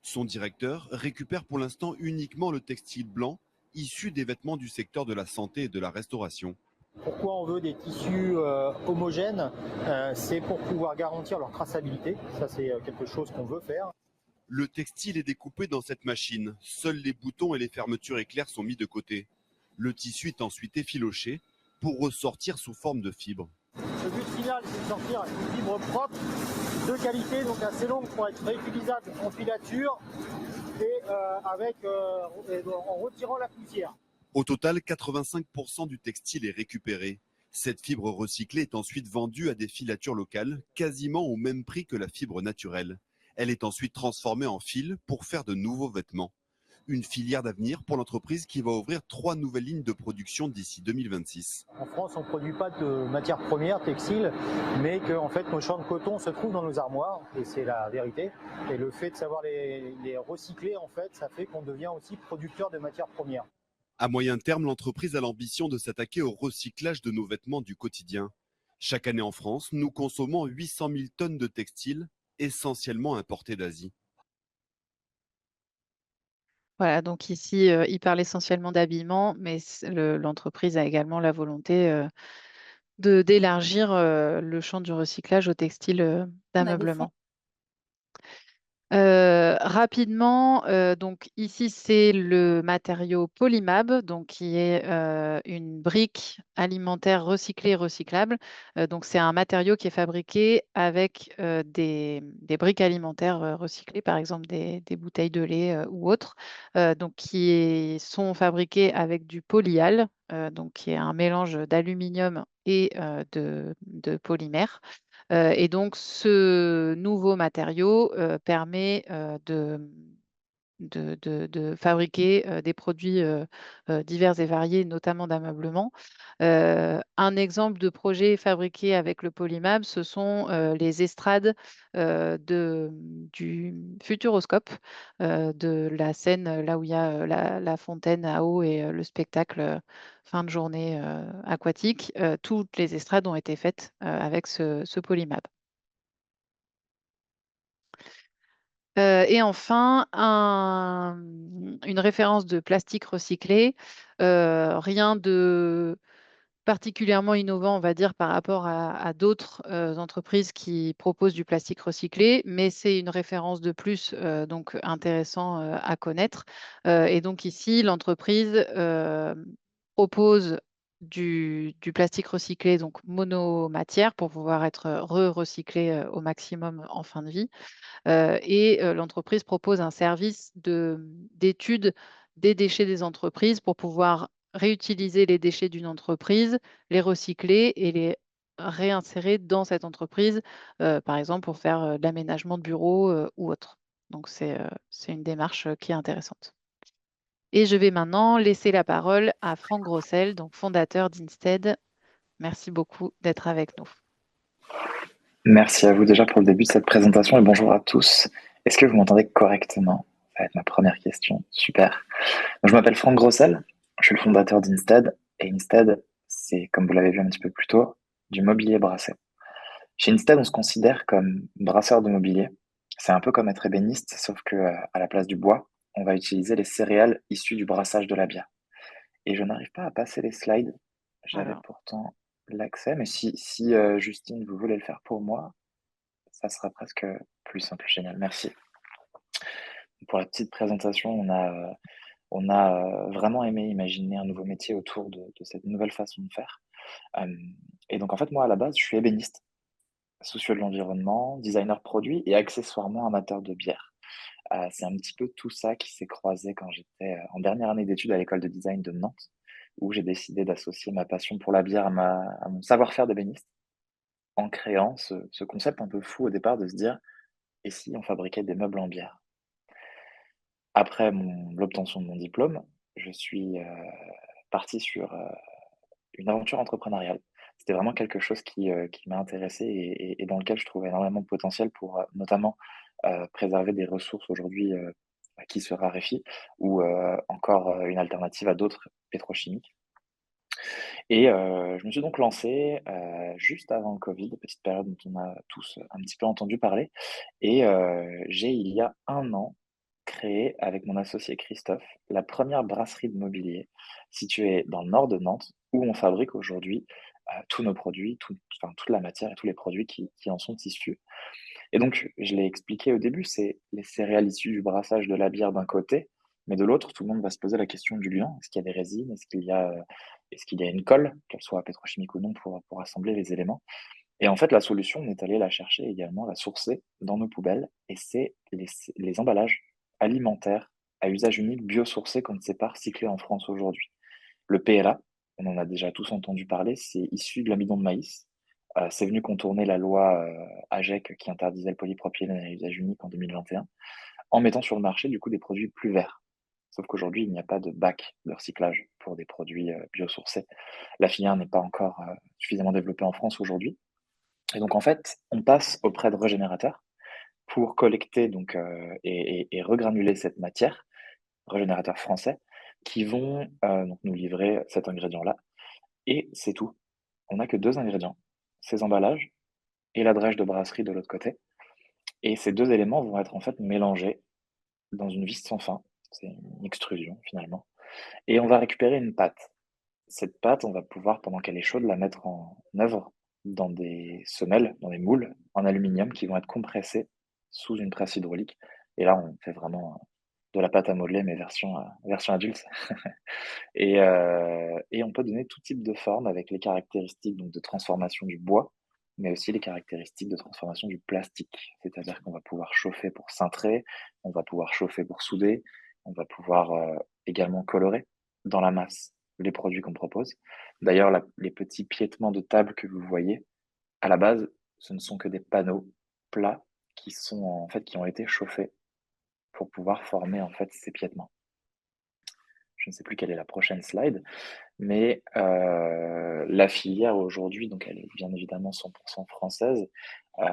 Son directeur récupère pour l'instant uniquement le textile blanc issu des vêtements du secteur de la santé et de la restauration. Pourquoi on veut des tissus homogènes? C'est pour pouvoir garantir leur traçabilité. Ça, c'est quelque chose qu'on veut faire. Le textile est découpé dans cette machine. Seuls les boutons et les fermetures éclairs sont mis de côté. Le tissu est ensuite effiloché pour ressortir sous forme de fibre. Le but final, c'est de sortir une fibre propre, de qualité, donc assez longue pour être réutilisable en filature et en retirant la poussière. Au total, 85% du textile est récupéré. Cette fibre recyclée est ensuite vendue à des filatures locales, quasiment au même prix que la fibre naturelle. Elle est ensuite transformée en fil pour faire de nouveaux vêtements. Une filière d'avenir pour l'entreprise qui va ouvrir 3 nouvelles lignes de production d'ici 2026. En France, on ne produit pas de matières premières textiles, mais que en fait, nos champs de coton se trouvent dans nos armoires, et c'est la vérité. Et le fait de savoir les recycler, en fait, ça fait qu'on devient aussi producteur de matières premières. À moyen terme, l'entreprise a l'ambition de s'attaquer au recyclage de nos vêtements du quotidien. Chaque année en France, nous consommons 800 000 tonnes de textiles, essentiellement importés d'Asie. Voilà, donc ici, il parle essentiellement d'habillement, mais l'entreprise a également la volonté d'élargir le champ du recyclage au textile d'ameublement. Rapidement, donc ici c'est le matériau Polymab, donc qui est une brique alimentaire recyclée et recyclable. Donc c'est un matériau qui est fabriqué avec des briques alimentaires recyclées, par exemple des bouteilles de lait ou autres, donc sont fabriquées avec du polyal, donc qui est un mélange d'aluminium et de polymère. Et donc, ce nouveau matériau permet de fabriquer des produits divers et variés, notamment d'ameublement. Un exemple de projet fabriqué avec le Polymab, ce sont les estrades du Futuroscope, de la scène là où il y a la fontaine à eau et le spectacle fin de journée aquatique. Toutes les estrades ont été faites avec ce Polymab. Et enfin, une référence de plastique recyclé. Rien de particulièrement innovant, on va dire, par rapport à d'autres entreprises qui proposent du plastique recyclé, mais c'est une référence de plus, donc intéressant à connaître. Et donc ici, l'entreprise propose du plastique recyclé, donc monomatière, pour pouvoir être recyclé au maximum en fin de vie. Et l'entreprise propose un service d'étude des déchets des entreprises pour pouvoir réutiliser les déchets d'une entreprise, les recycler et les réinsérer dans cette entreprise, par exemple pour faire de l'aménagement de bureaux ou autre. Donc c'est une démarche qui est intéressante. Et je vais maintenant laisser la parole à Franck Grossel, donc fondateur d'Instead. Merci beaucoup d'être avec nous. Merci à vous déjà pour le début de cette présentation et bonjour à tous. Est-ce que vous m'entendez correctement? Ça va être ma première question. Super. Donc, je m'appelle Franck Grossel, je suis le fondateur d'Instead et Instead, c'est, comme vous l'avez vu un petit peu plus tôt, du mobilier brassé. Chez Instead, on se considère comme brasseur de mobilier. C'est un peu comme être ébéniste, sauf que à la place du bois, on va utiliser les céréales issues du brassage de la bière. et je n'arrive pas à passer les slides. J'avais Alors, pourtant l'accès, mais si Justine, vous voulez le faire pour moi, ça sera presque plus simple. Génial, merci. Pour la petite présentation, on a vraiment aimé imaginer un nouveau métier autour de cette nouvelle façon de faire. Et donc en fait, moi, à la base, je suis ébéniste, soucieux de l'environnement, designer produit et accessoirement amateur de bière. C'est un petit peu tout ça qui s'est croisé quand j'étais, en dernière année d'études à l'école de design de Nantes, où j'ai décidé d'associer ma passion pour la bière à mon savoir-faire d'ébéniste, en créant ce concept un peu fou au départ de se dire: «Et si on fabriquait des meubles en bière?» Après l'obtention de mon diplôme, je suis, parti sur, une aventure entrepreneuriale. C'était vraiment quelque chose qui m'a intéressé et dans lequel je trouvais énormément de potentiel pour, notamment, préserver des ressources aujourd'hui, qui se raréfient ou, encore, une alternative à d'autres pétrochimiques et je me suis donc lancé, juste avant le covid, petite période dont on a tous un petit peu entendu parler et j'ai il y a 1 an créé avec mon associé Christophe la première brasserie de mobilier située dans le nord de Nantes où on fabrique aujourd'hui, tous nos produits, enfin toute la matière et tous les produits qui en sont issus. Et donc je l'ai expliqué au début, c'est les céréales issues du brassage de la bière d'un côté, mais de l'autre, tout le monde va se poser la question du liant. Est-ce qu'il y a des résines? Est-ce qu'il y a une colle, qu'elle soit pétrochimique ou non, pour assembler les éléments? Et en fait, la solution, on est allé la chercher également, la sourcer dans nos poubelles et c'est les emballages alimentaires à usage unique biosourcés qu'on ne sait pas recycler en France aujourd'hui. Le PLA, on en a déjà tous entendu parler, c'est issu de l'amidon de maïs. C'est venu contourner la loi, AGEC qui interdisait le polypropylène à usage unique en 2021, en mettant sur le marché du coup des produits plus verts. Sauf qu'aujourd'hui, il n'y a pas de bac de recyclage pour des produits, biosourcés. La filière n'est pas encore, suffisamment développée en France aujourd'hui et donc en fait, on passe auprès de régénérateurs pour collecter donc, et regranuler cette matière, régénérateurs français, qui vont, donc nous livrer cet ingrédient-là et c'est tout. On n'a que 2 ingrédients, ces emballages et la drèche de brasserie de l'autre côté et ces 2 éléments vont être en fait mélangés dans une vis sans fin. C'est une extrusion finalement et on va récupérer une pâte. Cette pâte, on va pouvoir, pendant qu'elle est chaude, la mettre en œuvre dans des semelles, dans des moules en aluminium qui vont être compressés sous une presse hydraulique. Et là, on fait vraiment de la pâte à modeler, mais version adulte. Et on peut donner tout type de forme avec les caractéristiques donc, de transformation du bois, mais aussi les caractéristiques de transformation du plastique. C'est-à-dire qu'on va pouvoir chauffer pour cintrer, on va pouvoir chauffer pour souder, on va pouvoir également colorer dans la masse les produits qu'on propose. D'ailleurs, les petits piétements de table que vous voyez, à la base, ce ne sont que des panneaux plats qui ont été chauffés pour pouvoir former en fait ces piétements. Je ne sais plus quelle est la prochaine slide, mais la filière aujourd'hui, donc elle est bien évidemment 100% française, heu,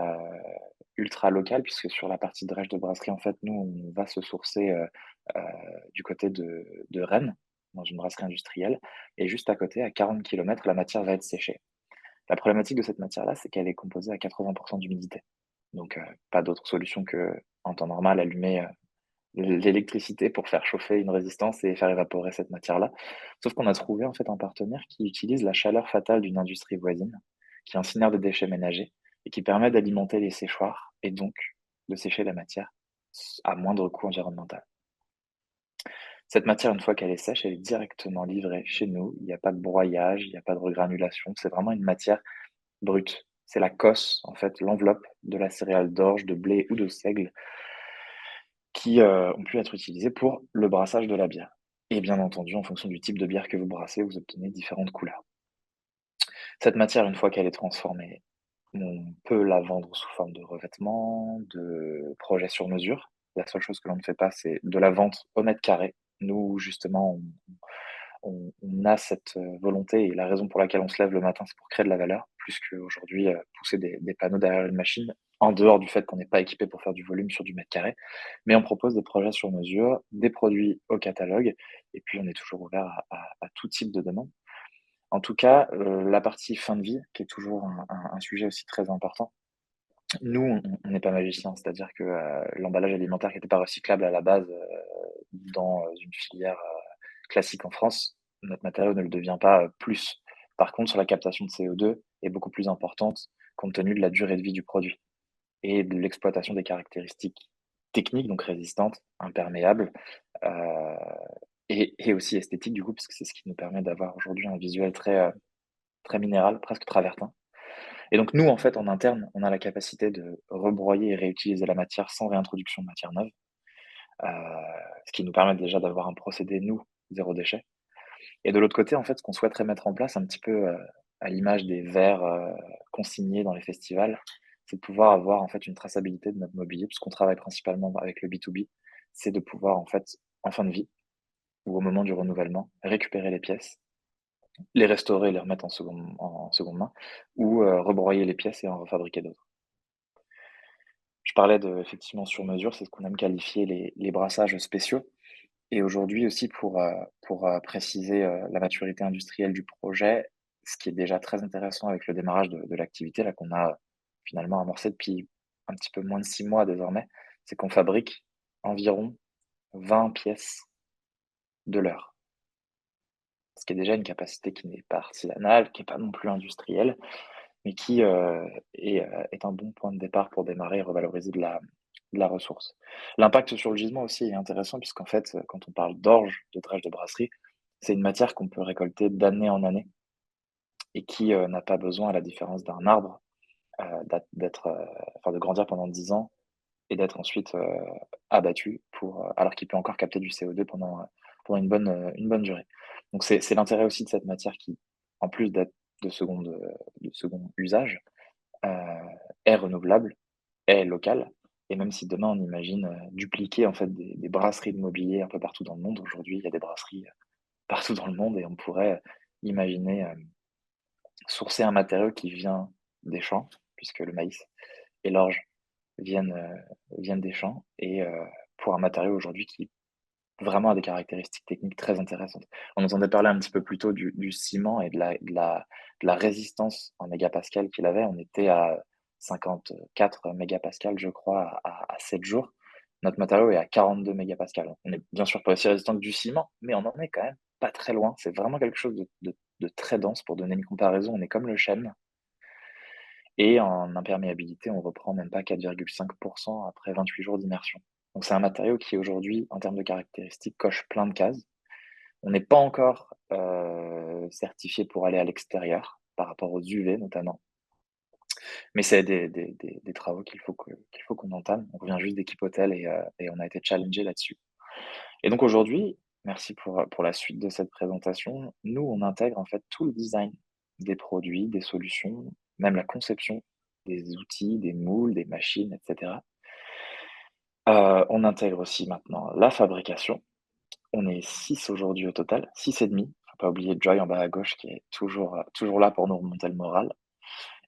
ultra locale puisque sur la partie drèche de brasserie, en fait, nous, on va se sourcer, heu, du côté de Rennes, dans une brasserie industrielle et juste à côté, à 40 kilomètres, la matière va être séchée. La problématique de cette matière-là, c'est qu'elle est composée à 80% d'humidité. Donc pas d'autre solution qu'en temps normal, allumer, l'électricité pour faire chauffer une résistance et faire évaporer cette matière-là. Sauf qu'on a trouvé en fait un partenaire qui utilise la chaleur fatale d'une industrie voisine, qui incinère des déchets ménagers et qui permet d'alimenter les séchoirs et donc de sécher la matière à moindre coût environnemental. Cette matière, une fois qu'elle est sèche, elle est directement livrée chez nous. Il n'y a pas de broyage, il n'y a pas de regranulation. C'est vraiment une matière brute. C'est la cosse, en fait, l'enveloppe de la céréale d'orge, de blé ou de seigle qui, ont pu être utilisés pour le brassage de la bière et bien entendu, en fonction du type de bière que vous brassez, vous obtenez différentes couleurs. Cette matière, une fois qu'elle est transformée, on peut la vendre sous forme de revêtement, de projets sur mesure. La seule chose que l'on ne fait pas, c'est de la vente au mètre carré. Nous, justement, on a cette, volonté et la raison pour laquelle on se lève le matin, c'est pour créer de la valeur, plus qu'aujourd'hui, pousser des panneaux derrière une machine, en dehors du fait qu'on n'est pas équipé pour faire du volume sur du mètre carré. Mais on propose des projets sur mesure, des produits au catalogue et puis on est toujours ouvert à tout type de demande. En tout cas, la partie fin de vie, qui est toujours un sujet aussi très important. Nous, on n'est pas magiciens, c'est-à-dire que, l'emballage alimentaire qui était pas recyclable à la base, dans une filière, classique en France, notre matériau ne le devient pas plus. Par contre, sur la captation de CO2 est beaucoup plus importante compte tenu de la durée de vie du produit et de l'exploitation des caractéristiques techniques, donc résistantes, imperméables, euh, et aussi esthétiques du coup, parce que c'est ce qui nous permet d'avoir aujourd'hui un visuel très minéral, presque travertin. Et donc nous, en fait, en interne, on a la capacité de rebroyer et réutiliser la matière sans réintroduction de matière neuve, euh, ce qui nous permet déjà d'avoir un procédé, nous, zéro déchet. Et de l'autre côté, en fait, ce qu'on souhaiterait mettre en place un petit peu à l'image des verres consignés dans les festivals, c'est de pouvoir avoir en fait une traçabilité de notre mobilier, puisqu'on travaille principalement avec le B2B, c'est de pouvoir en fait, en fin de vie ou au moment du renouvellement, récupérer les pièces, les restaurer et les remettre en seconde main, ou rebroyer les pièces et en refabriquer d'autres. Je parlais de effectivement sur mesure, c'est ce qu'on aime qualifier les brassages spéciaux. Et aujourd'hui aussi pour préciser, la maturité industrielle du projet, ce qui est déjà très intéressant avec le démarrage de l'activité là qu'on a finalement amorcé depuis un petit peu moins de 6 mois désormais, c'est qu'on fabrique environ 20 pièces de l'heure. Ce qui est déjà une capacité qui n'est pas artisanale, qui est pas non plus industrielle, mais qui, est un bon point de départ pour démarrer et revaloriser de la ressource. L'impact sur le gisement aussi est intéressant puisqu'en fait, quand on parle d'orge, de drèche de brasserie, c'est une matière qu'on peut récolter d'année en année et qui, n'a pas besoin, à la différence d'un arbre, de grandir pendant 10 ans et d'être ensuite, abattu alors qu'il peut encore capter du CO2 pendant une bonne durée. Donc c'est l'intérêt aussi de cette matière qui, en plus d'être de second usage, heu, est renouvelable, est locale. Et même si demain on imagine, dupliquer en fait des brasseries de mobilier un peu partout dans le monde, aujourd'hui il y a des brasseries, partout dans le monde et on pourrait imaginer, sourcer un matériau qui vient des champs, puisque le maïs et l'orge viennent des champs et pour un matériau aujourd'hui qui vraiment a des caractéristiques techniques très intéressantes. On entendait parler un petit peu plus tôt du ciment et de la résistance en mégapascal qu'il avait. On était à 54 mégapascales, je crois, à 7 jours. Notre matériau est à 42 mégapascales. On est bien sûr pas aussi résistant que du ciment, mais on en est quand même pas très loin. C'est vraiment quelque chose de très dense. Pour donner une comparaison, on est comme le chêne. Et en imperméabilité, on reprend même pas 4,5 après 28 jours d'immersion. Donc c'est un matériau qui aujourd'hui, en termes de caractéristiques, coche plein de cases. On n'est pas encore, certifié pour aller à l'extérieur, par rapport aux UV notamment, mais c'est des travaux qu'il faut qu'on entame. On revient juste d'Equipotel et on a été challengé là-dessus. Et donc aujourd'hui, merci pour la suite de cette présentation. Nous, on intègre en fait tout le design des produits, des solutions, même la conception des outils, des moules, des machines, et cetera. On intègre aussi maintenant la fabrication. On est 6 aujourd'hui au total, 6 et demi. Faut pas oublier Joy en bas à gauche qui est toujours là pour nous remonter le moral.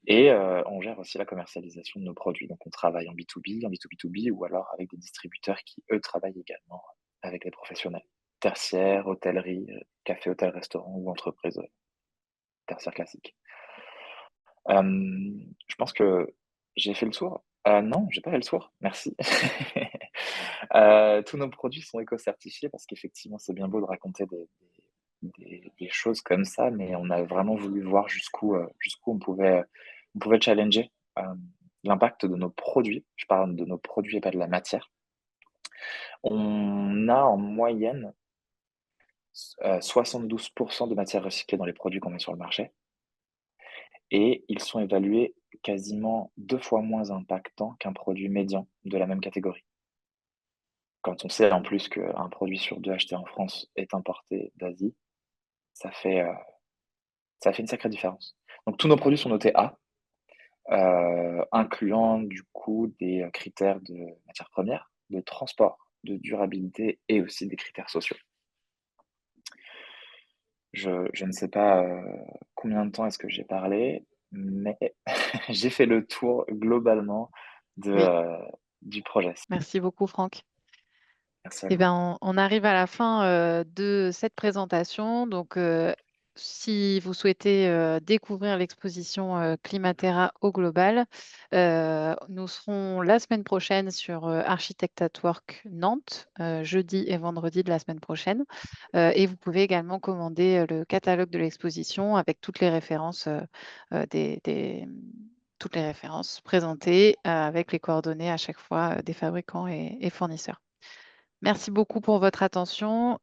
Et on gère aussi la commercialisation de nos produits. Donc on travaille en B2B, en B2B2B ou alors avec des distributeurs qui, eux, travaillent également avec les professionnels. Tertiaire, hôtellerie, café, hôtel, restaurant ou entreprise, tertiaire classique. Je pense que j'ai fait le tour. Non, j'ai pas fait le tour, merci. Tous nos produits sont éco-certifiés parce qu'effectivement, c'est bien beau de raconter des choses comme ça, mais on a vraiment voulu voir jusqu'où on pouvait challenger, l'impact de nos produits. Je parle de nos produits et pas de la matière. On a en moyenne 72 de matière recyclée dans les produits qu'on met sur le marché et ils sont évalués quasiment 2 fois moins impactants qu'un produit médian de la même catégorie. Quand on sait en plus qu'un produit sur 2 acheté en France est importé d'Asie, ça fait, heu, ça fait une sacrée différence. Donc tous nos produits sont notés A, incluant du coup des, critères de matières premières, de transport, de durabilité et aussi des critères sociaux. Je ne sais pas, combien de temps est-ce que j'ai parlé, mais j'ai fait le tour globalement de, Oui, du projet. merci beaucoup, Franck. Merci à Eh vous. ben, on arrive à la fin de cette présentation. Donc, si vous souhaitez découvrir l'exposition Climatera au global, nous serons la semaine prochaine sur Architect at Work Nantes, jeudi et vendredi de la semaine prochaine. Et vous pouvez également commander le catalogue de l'exposition avec toutes les références, toutes les références présentées avec les coordonnées à chaque fois des fabricants et fournisseurs. Merci beaucoup pour votre attention